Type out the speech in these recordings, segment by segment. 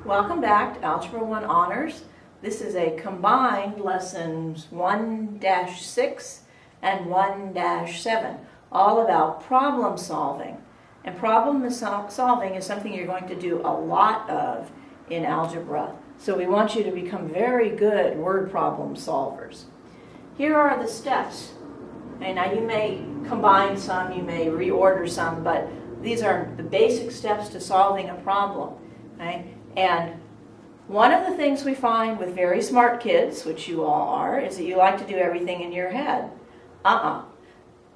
Welcome back to Algebra 1 Honors. This is a combined lessons 1-6 and 1-7, all about problem solving. And problem solving is something you're going to do a lot of in algebra. So we want you to become very good word problem solvers. Here are the steps. And now you may combine some, you may reorder some, but these are the basic steps to solving a problem. Okay? And one of the things we find with very smart kids, which you all are, is that you like to do everything in your head.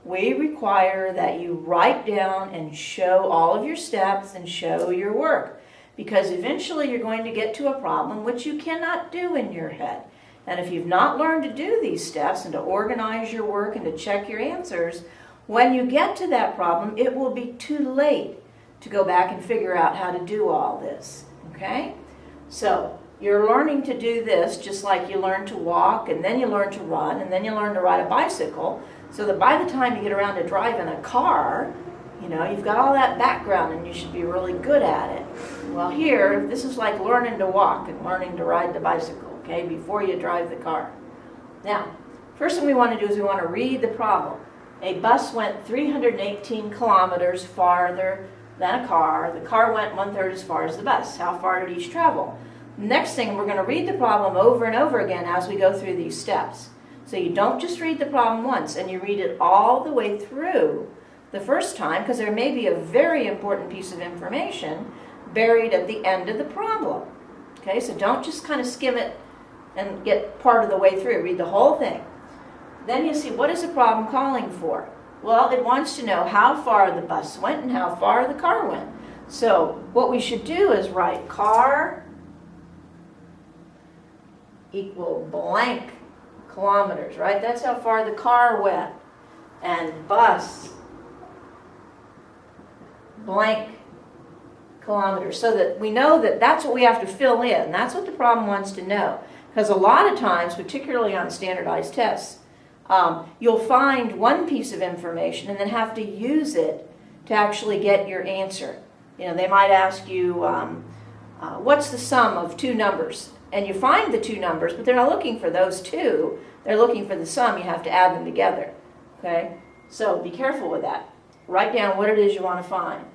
We require that you write down and show all of your steps and show your work, because eventually you're going to get to a problem which you cannot do in your head. And if you've not learned to do these steps and to organize your work and to check your answers, when you get to that problem, it will be too late to go back and figure out how to do all this. Okay? So you're learning to do this just like you learn to walk, and then you learn to run, and then you learn to ride a bicycle, so that by the time you get around to driving a car, you've got all that background and you should be really good at it. Well, here, this is like learning to walk and learning to ride the bicycle, okay, before you drive the car. Now, first thing we want to do is we want to read the problem. A bus went 318 kilometers farther than a car. The car went 1/3 as far as the bus. How far did each travel? Next thing, we're going to read the problem over and over again as we go through these steps. So you don't just read the problem once, and you read it all the way through the first time, because there may be a very important piece of information buried at the end of the problem. Okay, so don't just kind of skim it and get part of the way through. Read the whole thing. Then you see, what is the problem calling for? Well, it wants to know how far the bus went and how far the car went. So what we should do is write car equal blank kilometers, right? That's how far the car went. And bus blank kilometers. So that we know that that's what we have to fill in. That's what the problem wants to know. Because a lot of times, particularly on standardized tests, you'll find one piece of information and then have to use it to actually get your answer. They might ask you, what's the sum of two numbers? And you find the two numbers, but they're not looking for those two. They're looking for the sum. You have to add them together. Okay? So be careful with that. Write down what it is you want to find.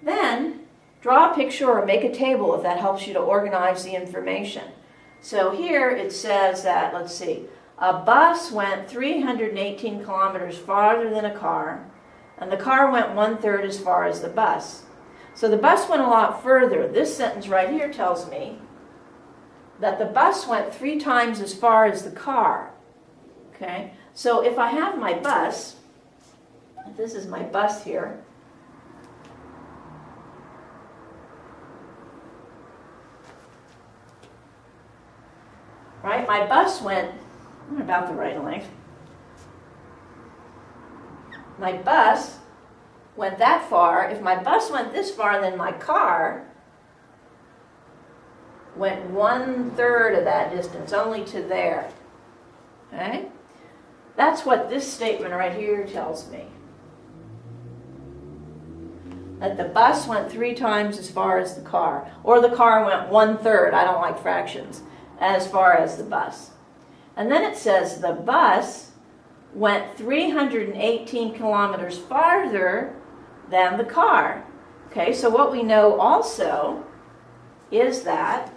Then draw a picture or make a table if that helps you to organize the information. So here it says that, let's see, a bus went 318 kilometers farther than a car, and the car went 1/3 as far as the bus. So the bus went a lot further. This sentence right here tells me that the bus went 3 times as far as the car. Okay? So if I have my bus, if this is my bus here, right? My bus went about the right length. My bus went that far. If my bus went this far, then my car went 1/3 of that distance, only to there. Okay? That's what this statement right here tells me. That the bus went 3 times as far as the car. Or the car went 1/3, I don't like fractions, as far as the bus. And then it says the bus went 318 kilometers farther than the car. Okay, so what we know also is that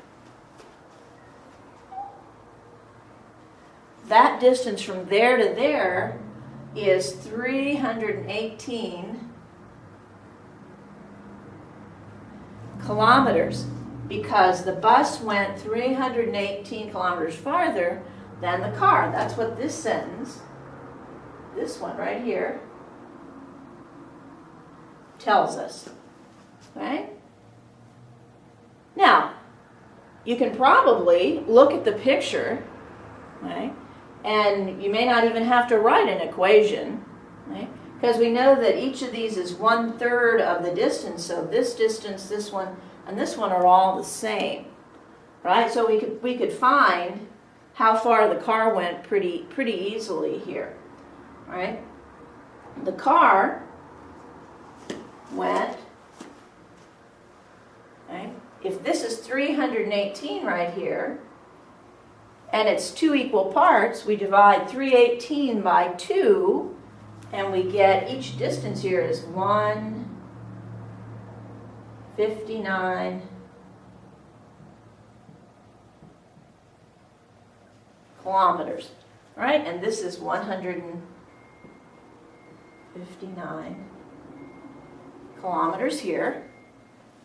that distance from there to there is 318 kilometers, because the bus went 318 kilometers farther than the car. That's what this sentence, this one right here, tells us. Okay? Now, you can probably look at the picture, okay, and you may not even have to write an equation, okay, because we know that each of these is 1/3 of the distance. So this distance, this one, and this one are all the same, right? So we could find how far the car went pretty easily here, right? The car went, okay, if this is 318 right here, and it's 2 equal parts, we divide 318 by 2, and we get each distance here is 159 kilometers, right? And this is 159 kilometers here,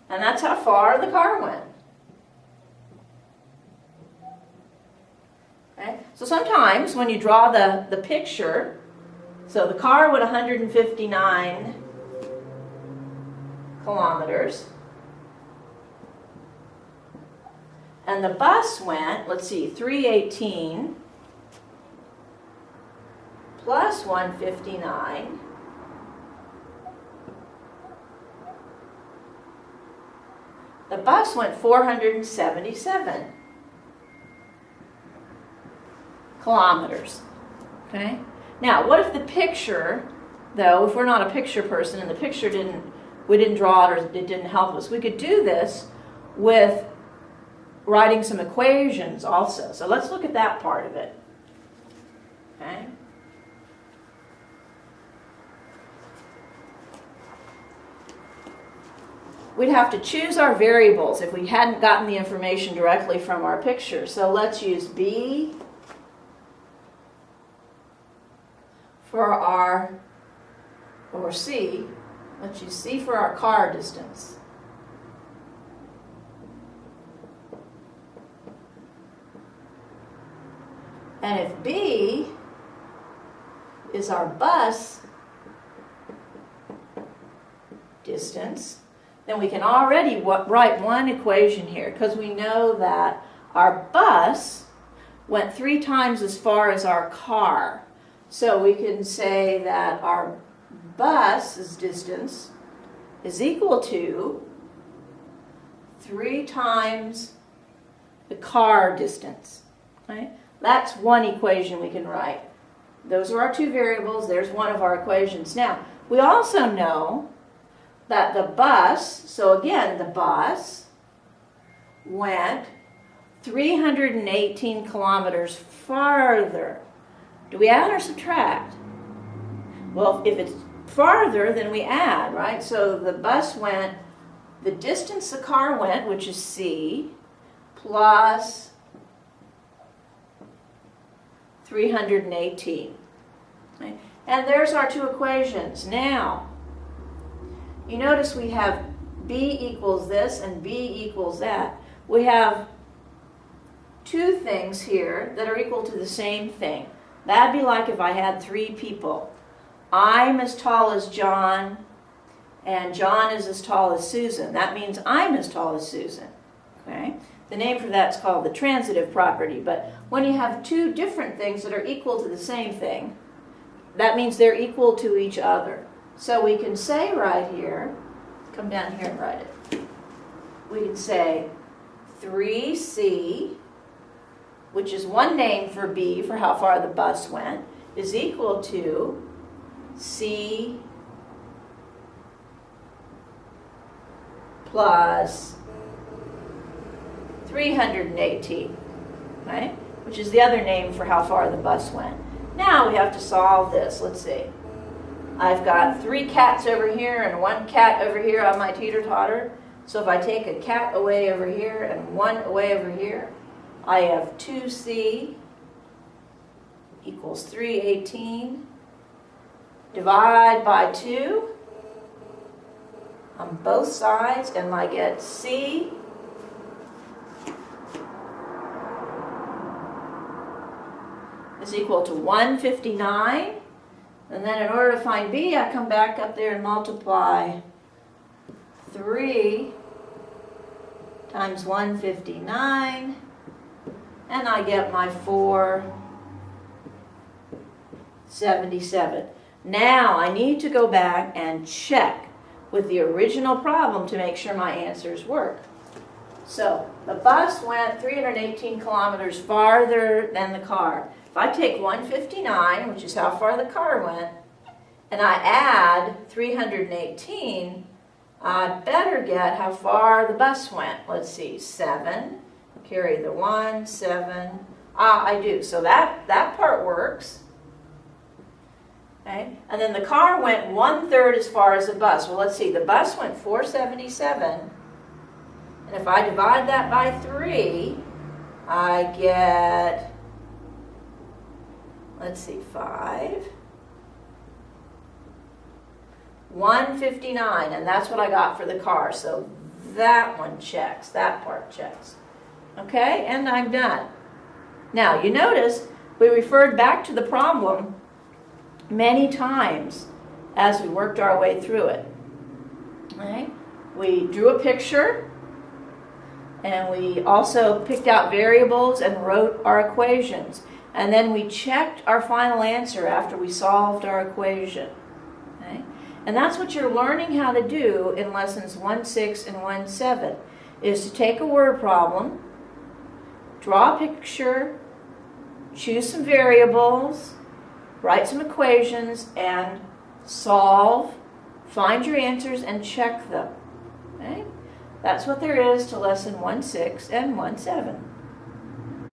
and that's how far the car went. Okay? So sometimes when you draw the picture, so the car went 159 kilometers, and the bus went, let's see, 318 plus 159 . The bus went 477 kilometers. Okay? Now, what if the picture, though, if we're not a picture person and the picture we didn't draw it or it didn't help us, we could do this with writing some equations also. So let's look at that part of it. Okay? We'd have to choose our variables if we hadn't gotten the information directly from our picture. So let's use B for our, or C, let's use C for our car distance. And if B is our bus distance, then we can already write one equation here, because we know that our bus went 3 times as far as our car. So we can say that our bus's distance is equal to 3 times the car distance. Right? That's one equation we can write. Those are our 2 variables. There's one of our equations. Now, we also know that the bus, so again, the bus went 318 kilometers farther. Do we add or subtract? Well, if it's farther, then we add, right? So the bus went, the distance the car went, which is C, plus 318. Right? And there's our 2 equations. Now, you notice we have B equals this and B equals that. We have 2 things here that are equal to the same thing. That'd be like if I had 3 people. I'm as tall as John, and John is as tall as Susan. That means I'm as tall as Susan. Okay? The name for that's called the transitive property. But when you have 2 different things that are equal to the same thing, that means they're equal to each other. So we can say right here, come down here and write it. We can say 3C, which is one name for B, for how far the bus went, is equal to C plus 318, right? Which is the other name for how far the bus went. Now we have to solve this. Let's see. I've got 3 cats over here and 1 cat over here on my teeter-totter. So if I take a cat away over here and 1 away over here, I have 2C equals 318. Divide by 2 on both sides, and I get C is equal to 159. And then in order to find B, I come back up there and multiply 3 times 159, and I get my 477. Now I need to go back and check with the original problem to make sure my answers work. So the bus went 318 kilometers farther than the car. If I take 159, which is how far the car went, and I add 318, I better get how far the bus went. Let's see, 7, carry the 1, 7. I do, so that part works. Okay. And then the car went 1/3 as far as the bus. Well, let's see, the bus went 477, and if I divide that by 3, I get, let's see, 5, 159, and that's what I got for the car. So that one checks, that part checks. Okay, and I'm done. Now, you notice we referred back to the problem many times as we worked our way through it. Okay? We drew a picture, and we also picked out variables and wrote our equations. And then we checked our final answer after we solved our equation. Okay? And that's what you're learning how to do in lessons 1-6 and 1-7, is to take a word problem, draw a picture, choose some variables, write some equations, and solve, find your answers, and check them. Okay? That's what there is to lesson 1-6 and 1-7.